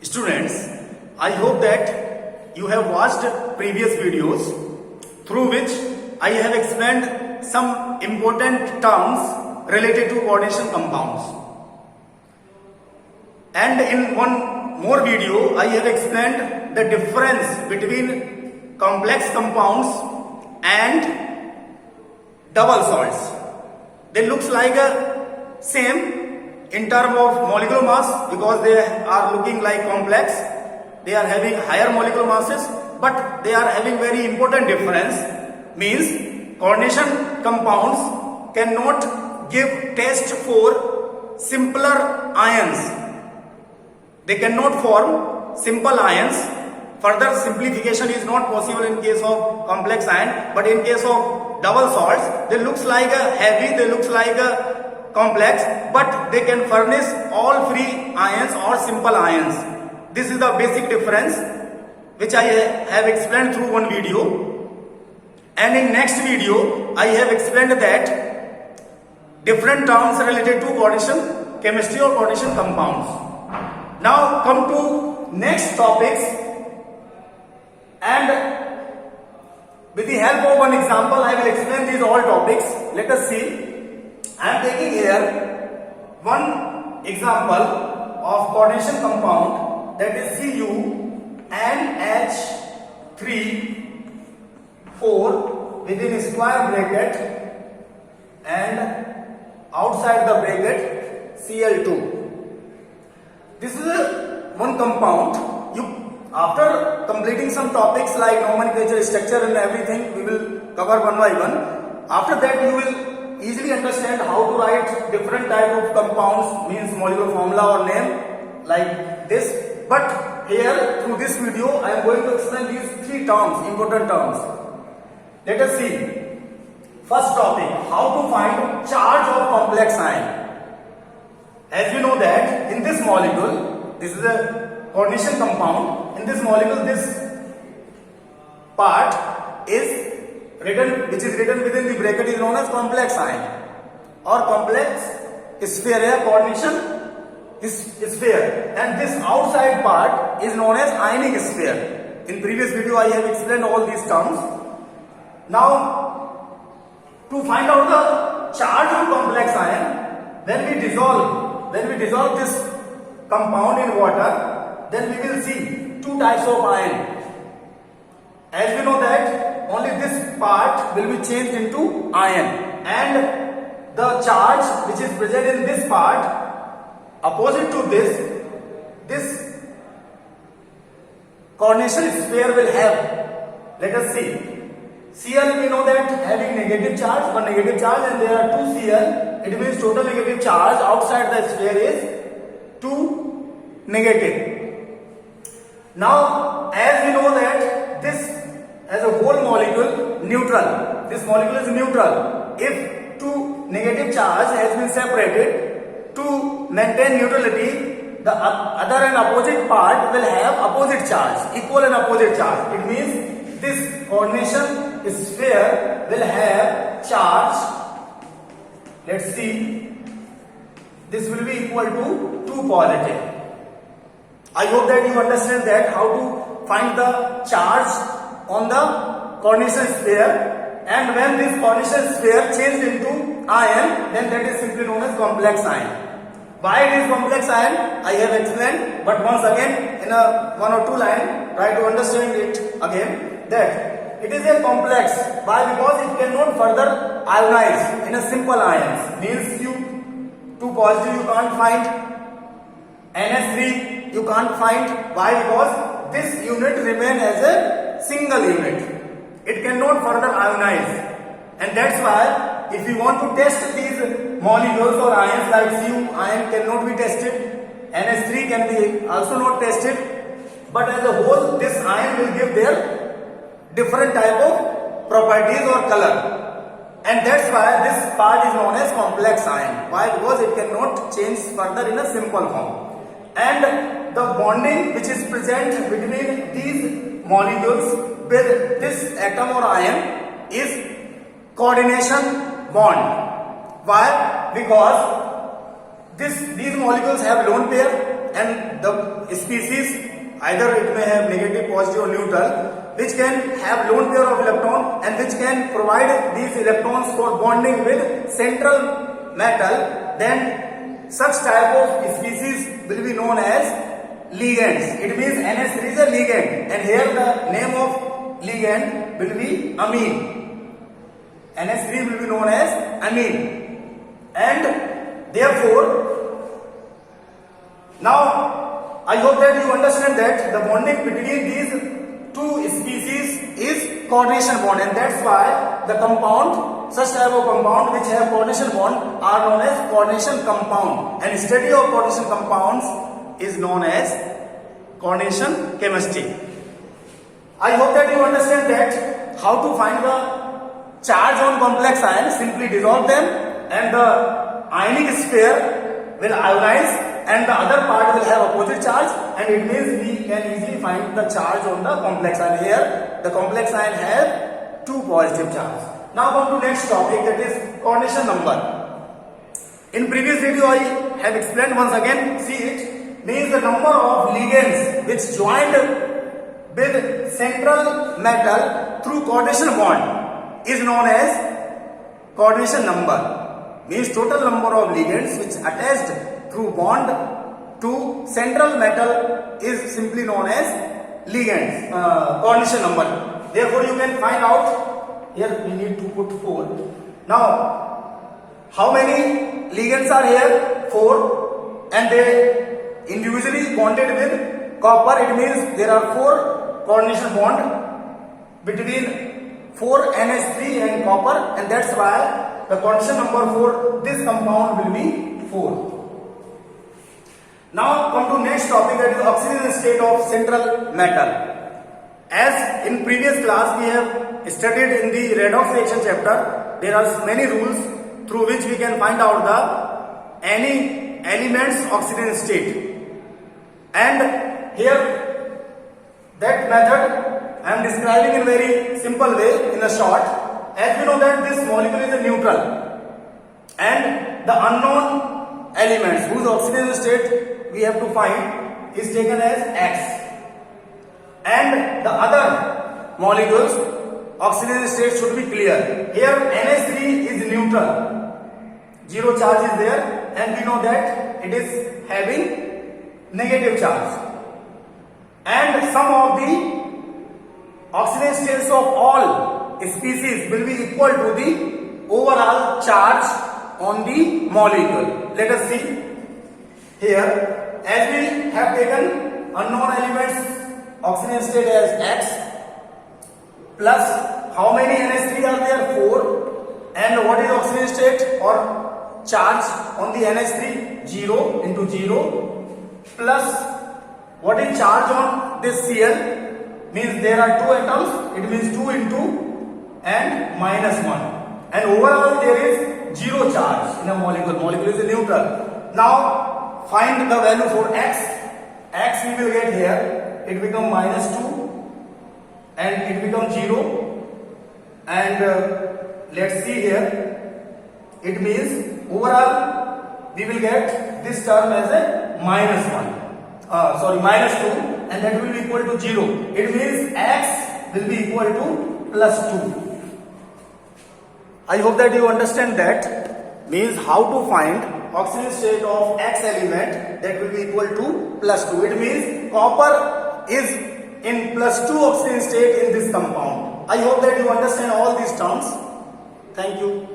Students, I hope that you have watched previous videos through which I have explained some important terms related to coordination compounds. And in one more video, I have explained the difference between complex compounds and double salts. They looks like a same in terms of molecular mass because they are looking like complex. They are having higher molecular masses, but they are having very important difference. Means coordination compounds cannot give test for simpler ions. They cannot form simple ions. Further simplification is not possible in case of complex ion, but in case of double salts, they looks like a heavy, they looks like a complex, but they can furnish all free ions or simple ions. This is the basic difference which I have explained through one video. And in next video, I have explained that different terms related to coordination chemistry or coordination compounds. Now come to next topics, and with the help of one example, I will explain these all topics. Let us see. I am taking here one example of coordination compound, that is CuNH3,4 within square bracket and outside the bracket Cl2. This is one compound. After completing some topics like nomenclature, structure and everything, we will cover one by one. After that, you will easily understand how to write different type of compounds, means molecular formula or name like this. But here through this video I am going to explain these three terms, important terms. Let us see. First topic, how to find charge of complex ion. As you know that in this molecule, this is a coordination compound. In this molecule, this part is written, which is written within the bracket, is known as complex ion or complex sphere, coordination sphere, and this outside part is known as ionic sphere. In previous video I have explained all these terms. Now to find out the charge of complex ion, when we dissolve this compound in water, then we will see two types of ion. As we know that only this part will be changed into ion, and the charge which is present in this part opposite to this coordination sphere will have. Let us see. Cl, we know that having negative charge, one negative charge, and there are two Cl. It means total negative charge outside the sphere is 2 negative. Now as we know that this as a whole molecule neutral, this molecule is neutral. If two negative charge has been separated, to maintain neutrality, the other and opposite part will have opposite charge, equal and opposite charge. It means this coordination sphere will have charge, let's see, this will be equal to 2 positive. I hope that you understand that how to find the charge on the coordination sphere, and when this coordination sphere changed into ion, then that is simply known as complex ion. Why it is complex ion, I have explained, but once again in a one or two line try to understand it again, that it is a complex. Why? Because it cannot further ionize in a simple ions. Means you 2 positive you can't find, NH3 you can't find. Why? Because this unit remain as a single unit. It cannot further ionize, and that's why if you want to test these molecules or ions like Cu ion cannot be tested, NH3 can be also not tested, but as a whole this ion will give their different type of properties or color, and that's why this part is known as complex ion. Why? Because it cannot change further in a simple form, and the bonding which is present between these molecules with this atom or ion is coordination bond. Why? Because these molecules have lone pair and the species, either it may have negative, positive or neutral, which can have lone pair of electron and which can provide these electrons for bonding with central metal, then such type of species will be known as ligands. It means NH3 is a ligand, and here the name of ligand will be amine. NH3 will be known as amine, and therefore now I hope that you understand that the bonding between these two species is coordination bond, and that's why the compound, such type of compound which have coordination bond are known as coordination compound, and study of coordination compounds is known as coordination chemistry. I hope that you understand that how to find the charge on complex ions. Simply dissolve them and the ionic sphere will ionize and the other part will have opposite charge, and it means we can easily find the charge on the complex ion. Here the complex ion have two positive charge. Now come to next topic, that is coordination number. In previous video I have explained once again. See it means the number of ligands which joined with central metal through coordination bond is known as coordination number. Means total number of ligands which attached through bond to central metal is simply known as ligands, coordination number. Therefore you can find out, here we need to put 4. Now how many ligands are here? 4, and they individually bonded with copper. It means there are 4 coordination bond between 4 NH3 and copper, and that's why the coordination number 4, this compound will be 4. Now come to next topic, that is oxidation state of central metal. As in previous class we have studied in the redox reaction chapter, there are many rules through which we can find out the any element's oxidation state. And here that method I am describing in very simple way in a short. As we know that this molecule is a neutral, and the unknown elements whose oxidation state we have to find is taken as X, and the other molecules oxidation state should be clear. Here NH3 is neutral, 0 charge is there, and we know that it is having negative charge, and some of the oxidation states of all species will be equal to the overall charge on the molecule. Let us see here. As we have taken unknown elements oxidation state as X, plus how many NH3 are there? 4, and what is oxidation state or charge on the NH3? 0 into 0, plus what is charge on this Cl? Means there are 2 atoms, it means 2 into and minus 1, and overall there is 0 charge in a molecule. Molecule is a neutral. Now find the value for X. X we will get here, it becomes minus 2 and it becomes 0, and let's see here, it means overall we will get this term as a minus 1, minus 2, and that will be equal to 0. It means X will be equal to plus 2. I hope that you understand that. Means how to find oxidation state of X element, that will be equal to plus 2. It means copper is in plus 2 oxidation state in this compound. I hope that you understand all these terms. Thank you.